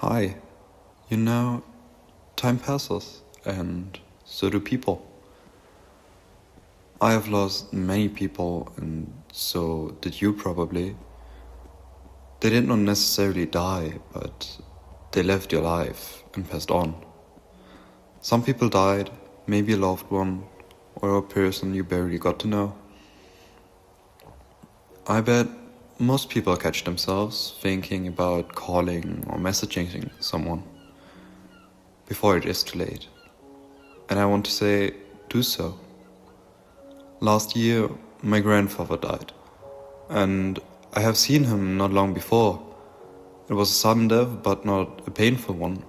Hi, you know, time passes, and so do people. I have lost many people, and so did you probably. They did not necessarily die, but they lived your life and passed on. Some people died, maybe a loved one, or a person you barely got to know. I bet most people catch themselves thinking about calling or messaging someone before it is too late. And I want to say, do so. Last year, my grandfather died, and I have seen him not long before. It was a sudden death, but not a painful one.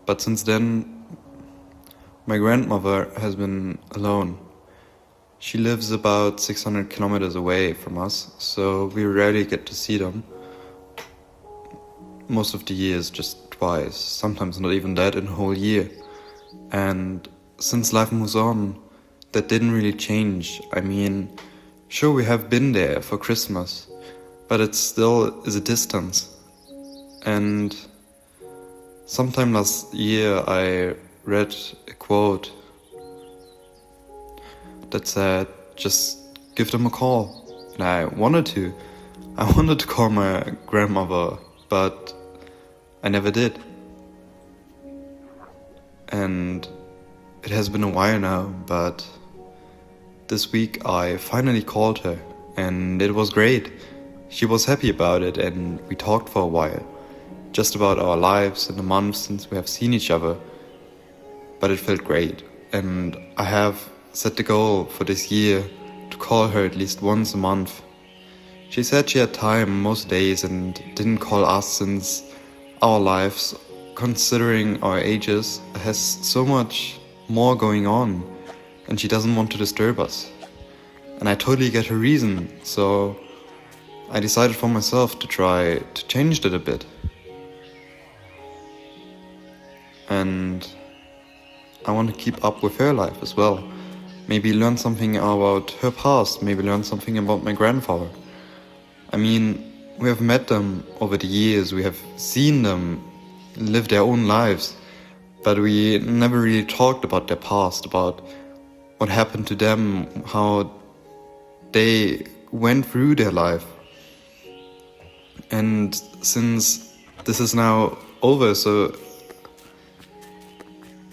But since then, my grandmother has been alone. She lives about 600 kilometers away from us, so we rarely get to see them. Most of the years, just twice, sometimes not even that in a whole year. And since life moves on, that didn't really change. I mean, sure, we have been there for Christmas, but it still is a distance. And sometime last year I read a quote that said, just give them a call. And I wanted to call my grandmother, but I never did. And it has been a while now, but this week I finally called her, and it was great. She was happy about it, and we talked for a while, just about our lives in the months since we have seen each other. But it felt great, and I have set the goal for this year to call her at least once a month. She said she had time most days and didn't call us since our lives, considering our ages, has so much more going on, and she doesn't want to disturb us. And I totally get her reason, so I decided for myself to try to change that a bit. And I want to keep up with her life as well. Maybe learn something about her past, maybe learn something about my grandfather. I mean, we have met them over the years, we have seen them live their own lives, but we never really talked about their past, about what happened to them, how they went through their life. And since this is now over, so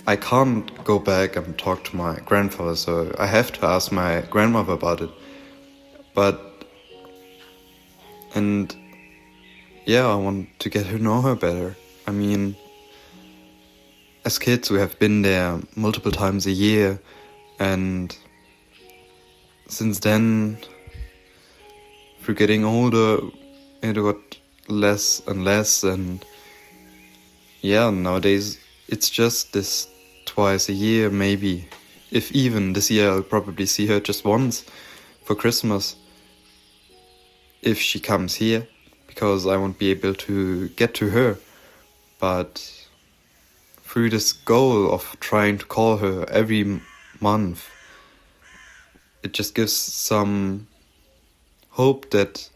I can't go back and talk to my grandfather, so I have to ask my grandmother about it. And yeah, I want to get to know her better. I mean, as kids we have been there multiple times a year, and since then, through getting older, it got less and less, and yeah, nowadays it's just this twice a year, maybe. If even this year I'll probably see her just once for Christmas, if she comes here, because I won't be able to get to her. But through this goal of trying to call her every month, it just gives some hope that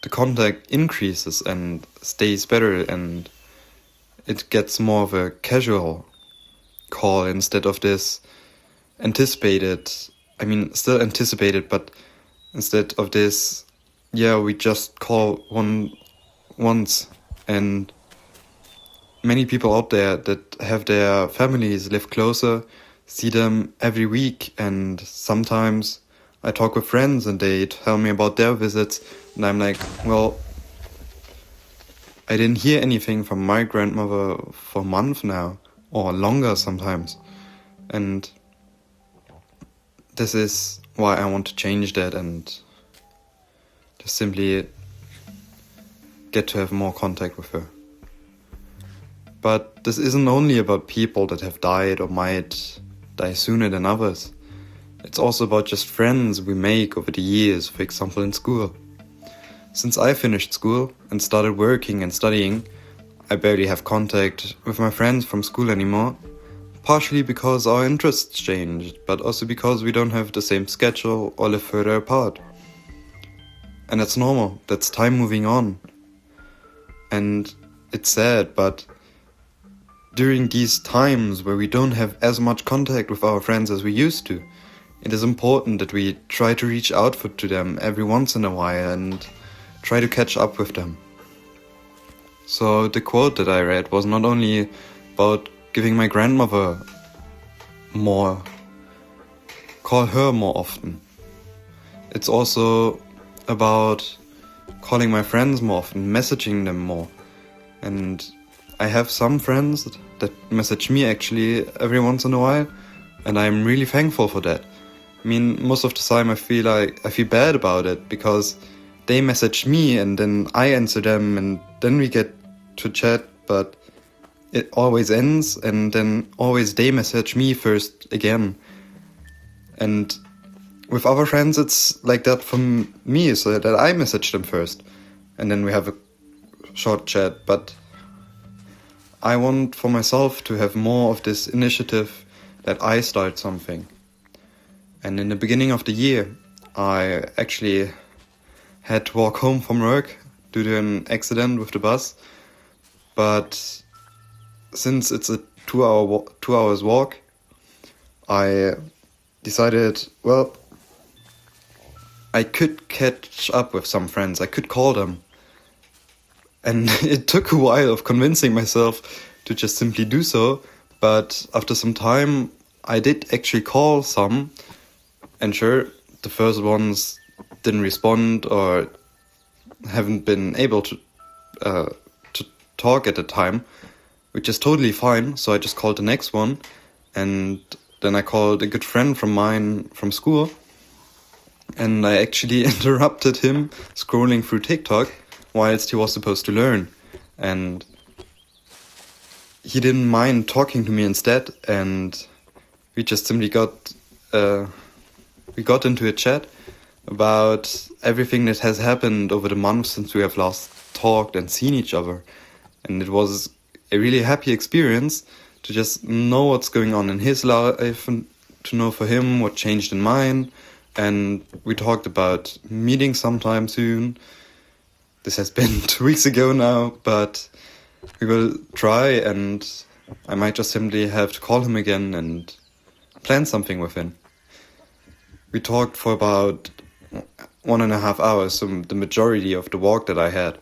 the contact increases and stays better, and it gets more of a casual call instead of this anticipated, still anticipated, but instead of this, yeah, we just call once. And many people out there that have their families live closer see them every week, and sometimes I talk with friends and they tell me about their visits, and I'm like, well, I didn't hear anything from my grandmother for a month now, or longer sometimes. And this is why I want to change that and just simply get to have more contact with her. But this isn't only about people that have died or might die sooner than others. It's also about just friends we make over the years, for example in school. Since I finished school and started working and studying, I barely have contact with my friends from school anymore, partially because our interests changed, but also because we don't have the same schedule or live further apart. And that's normal, that's time moving on. And it's sad, but during these times where we don't have as much contact with our friends as we used to, it is important that we try to reach out to them every once in a while and try to catch up with them. So the quote that I read was not only about giving my grandmother call her more often. It's also about calling my friends more often, messaging them more. And I have some friends that message me actually every once in a while, and I'm really thankful for that. I mean, most of the time I feel bad about it because they message me and then I answer them and then we get to chat, but it always ends and then always they message me first again. And with other friends it's like that for me, so that I message them first and then we have a short chat. But I want for myself to have more of this initiative that I start something. And in the beginning of the year, I actually had to walk home from work due to an accident with the bus. But since it's a 2 hours walk, I decided, well, I could catch up with some friends. I could call them. And it took a while of convincing myself to just simply do so. But after some time, I did actually call some. And sure, the first ones didn't respond or haven't been able to talk at the time, which is totally fine. So I just called the next one, and then I called a good friend from mine from school, and I actually interrupted him scrolling through TikTok whilst he was supposed to learn, and he didn't mind talking to me instead, and we just simply got into a chat about everything that has happened over the month since we have last talked and seen each other. And it was a really happy experience to just know what's going on in his life and to know for him what changed in mine. And we talked about meeting sometime soon. This has been 2 weeks ago now, but we will try, and I might just simply have to call him again and plan something with him. We talked for about 1.5 hours, so the majority of the walk that I had,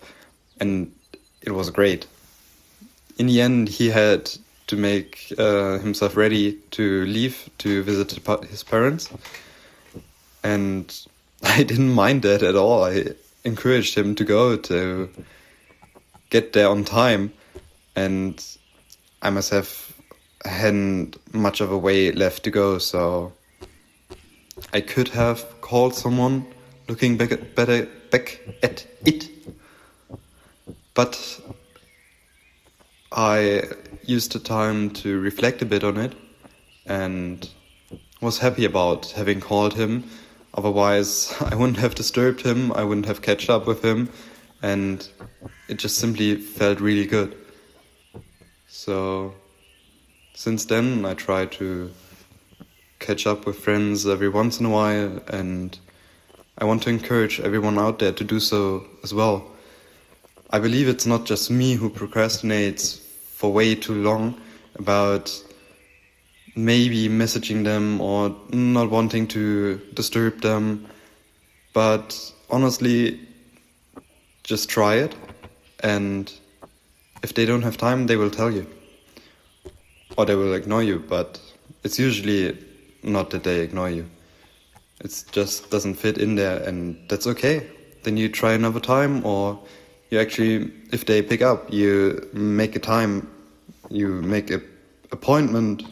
and it was great. In the end, he had to make himself ready to leave to visit his parents, and I didn't mind that at all. I encouraged him to go, to get there on time, and I myself hadn't much of a way left to go, so I could have called someone looking back at it, but I used the time to reflect a bit on it and was happy about having called him. Otherwise, I wouldn't have disturbed him, I wouldn't have catched up with him, and it just simply felt really good. So, since then, I try to catch up with friends every once in a while, and I want to encourage everyone out there to do so as well. I believe it's not just me who procrastinates for way too long about maybe messaging them or not wanting to disturb them, but honestly, just try it, and if they don't have time, they will tell you, or they will ignore you, but it's usually not that they ignore you. It just doesn't fit in there, and that's okay. Then you try another time, or you actually, if they pick up, you make a time, you make an appointment,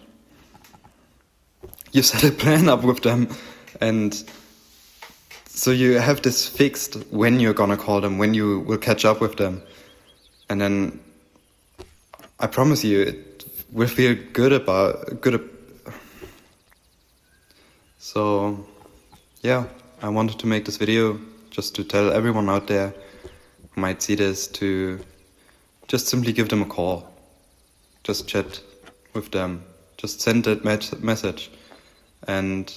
you set a plan up with them, and so you have this fixed when you're gonna call them, when you will catch up with them, and then I promise you it will feel good. So yeah, I wanted to make this video just to tell everyone out there who might see this to just simply give them a call, just chat with them, just send that message, and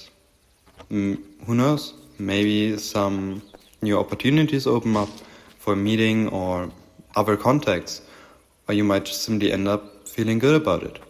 who knows, maybe some new opportunities open up for a meeting or other contacts, or you might just simply end up feeling good about it.